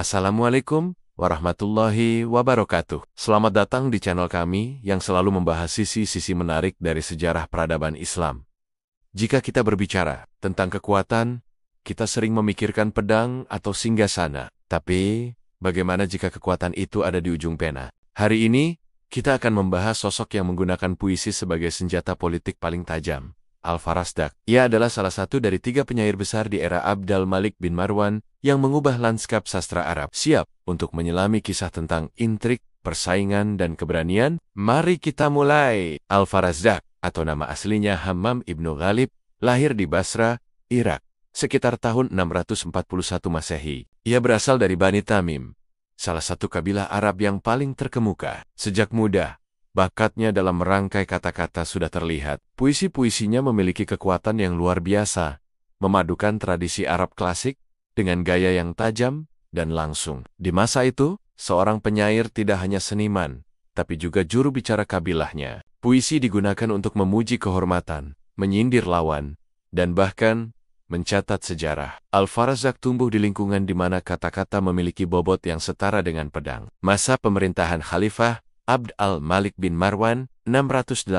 Assalamualaikum warahmatullahi wabarakatuh. Selamat datang di channel kami yang selalu membahas sisi-sisi menarik dari sejarah peradaban Islam. Jika kita berbicara tentang kekuatan, kita sering memikirkan pedang atau singgasana. Tapi, bagaimana jika kekuatan itu ada di ujung pena? Hari ini, kita akan membahas sosok yang menggunakan puisi sebagai senjata politik paling tajam. Al-Farasdak. Ia adalah salah satu dari 3 penyair besar di era Abd al-Malik bin Marwan yang mengubah lanskap sastra Arab. Siap untuk menyelami kisah tentang intrik, persaingan, dan keberanian? Mari kita mulai! Al-Farasdak, atau nama aslinya Hammam ibnu Ghalib, lahir di Basra, Irak, sekitar tahun 641 Masehi. Ia berasal dari Bani Tamim, salah satu kabilah Arab yang paling terkemuka. Sejak muda, bakatnya dalam merangkai kata-kata sudah terlihat. Puisi-puisinya memiliki kekuatan yang luar biasa, memadukan tradisi Arab klasik dengan gaya yang tajam dan langsung. Di masa itu, seorang penyair tidak hanya seniman, tapi juga juru bicara kabilahnya. Puisi digunakan untuk memuji kehormatan, menyindir lawan, dan bahkan mencatat sejarah. Al-Farasdak tumbuh di lingkungan di mana kata-kata memiliki bobot yang setara dengan pedang. Masa pemerintahan Khalifah Abd al-Malik bin Marwan 685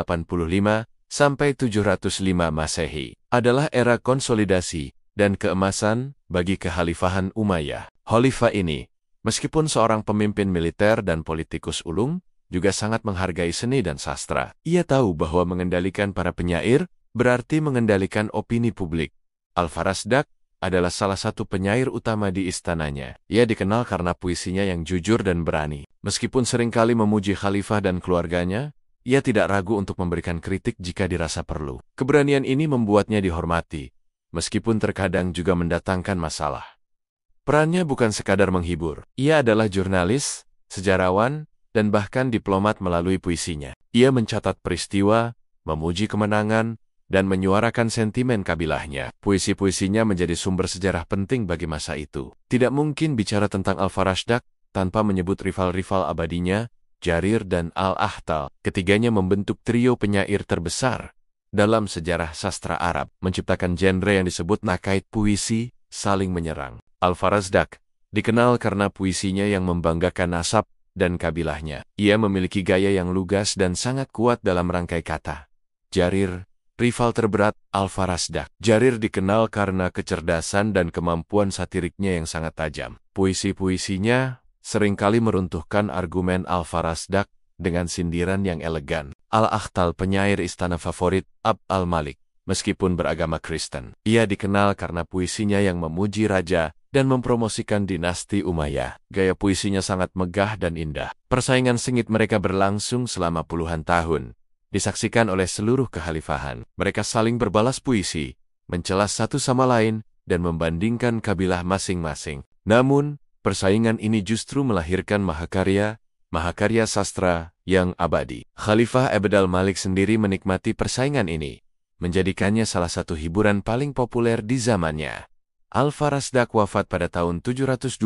sampai 705 Masehi adalah era konsolidasi dan keemasan bagi kekhalifahan Umayyah. Khalifah ini, meskipun seorang pemimpin militer dan politikus ulung, juga sangat menghargai seni dan sastra. Ia tahu bahwa mengendalikan para penyair berarti mengendalikan opini publik. Al-Farasdak adalah salah satu penyair utama di istananya. Ia dikenal karena puisinya yang jujur dan berani. Meskipun seringkali memuji khalifah dan keluarganya, ia tidak ragu untuk memberikan kritik jika dirasa perlu. Keberanian ini membuatnya dihormati, meskipun terkadang juga mendatangkan masalah. Perannya bukan sekadar menghibur. Ia adalah jurnalis, sejarawan, dan bahkan diplomat melalui puisinya. Ia mencatat peristiwa, memuji kemenangan, dan menyuarakan sentimen kabilahnya. Puisi-puisinya menjadi sumber sejarah penting bagi masa itu. Tidak mungkin bicara tentang Al-Farasdak tanpa menyebut rival-rival abadinya, Jarir dan Al-Ahtal. Ketiganya membentuk trio penyair terbesar dalam sejarah sastra Arab, menciptakan genre yang disebut nakait puisi, saling menyerang. Al-Farasdak dikenal karena puisinya yang membanggakan nasab dan kabilahnya. Ia memiliki gaya yang lugas dan sangat kuat dalam rangkai kata. Jarir, rival terberat Al-Farasdak. Jarir dikenal karena kecerdasan dan kemampuan satiriknya yang sangat tajam. Puisi-puisinya seringkali meruntuhkan argumen Al-Farasdak dengan sindiran yang elegan. Al-Ahtal, penyair istana favorit Abd al-Malik, meskipun beragama Kristen. Ia dikenal karena puisinya yang memuji raja dan mempromosikan dinasti Umayyah. Gaya puisinya sangat megah dan indah. Persaingan sengit mereka berlangsung selama puluhan tahun, disaksikan oleh seluruh kekhalifahan. Mereka saling berbalas puisi, mencela satu sama lain, dan membandingkan kabilah masing-masing. Namun, persaingan ini justru melahirkan mahakarya sastra yang abadi. Khalifah Abd al-Malik sendiri menikmati persaingan ini, menjadikannya salah satu hiburan paling populer di zamannya. Al-Farasdak wafat pada tahun 728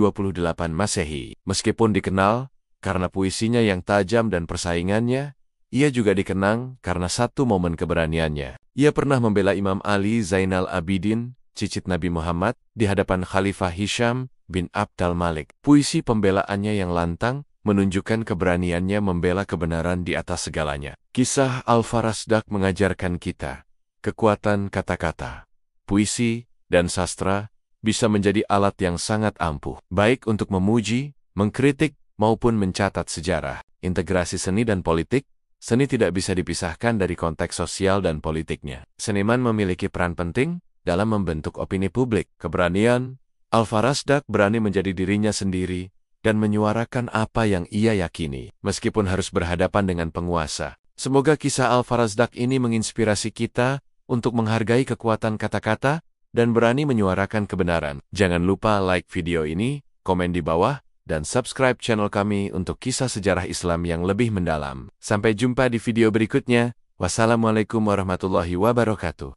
Masehi. Meskipun dikenal karena puisinya yang tajam dan persaingannya, ia juga dikenang karena satu momen keberaniannya. Ia pernah membela Imam Ali Zainal Abidin, cicit Nabi Muhammad, di hadapan Khalifah Hisham bin Abd al-Malik. Puisi pembelaannya yang lantang menunjukkan keberaniannya membela kebenaran di atas segalanya. Kisah Al-Farasdak mengajarkan kita, kekuatan kata-kata, puisi, dan sastra bisa menjadi alat yang sangat ampuh, baik untuk memuji, mengkritik, maupun mencatat sejarah. Integrasi seni dan politik. Seni tidak bisa dipisahkan dari konteks sosial dan politiknya. Seniman memiliki peran penting dalam membentuk opini publik. Keberanian, Al-Farasdak berani menjadi dirinya sendiri dan menyuarakan apa yang ia yakini, meskipun harus berhadapan dengan penguasa. Semoga kisah Al-Farasdak ini menginspirasi kita untuk menghargai kekuatan kata-kata dan berani menyuarakan kebenaran. Jangan lupa like video ini, komen di bawah, dan subscribe channel kami untuk kisah sejarah Islam yang lebih mendalam. Sampai jumpa di video berikutnya. Wassalamualaikum warahmatullahi wabarakatuh.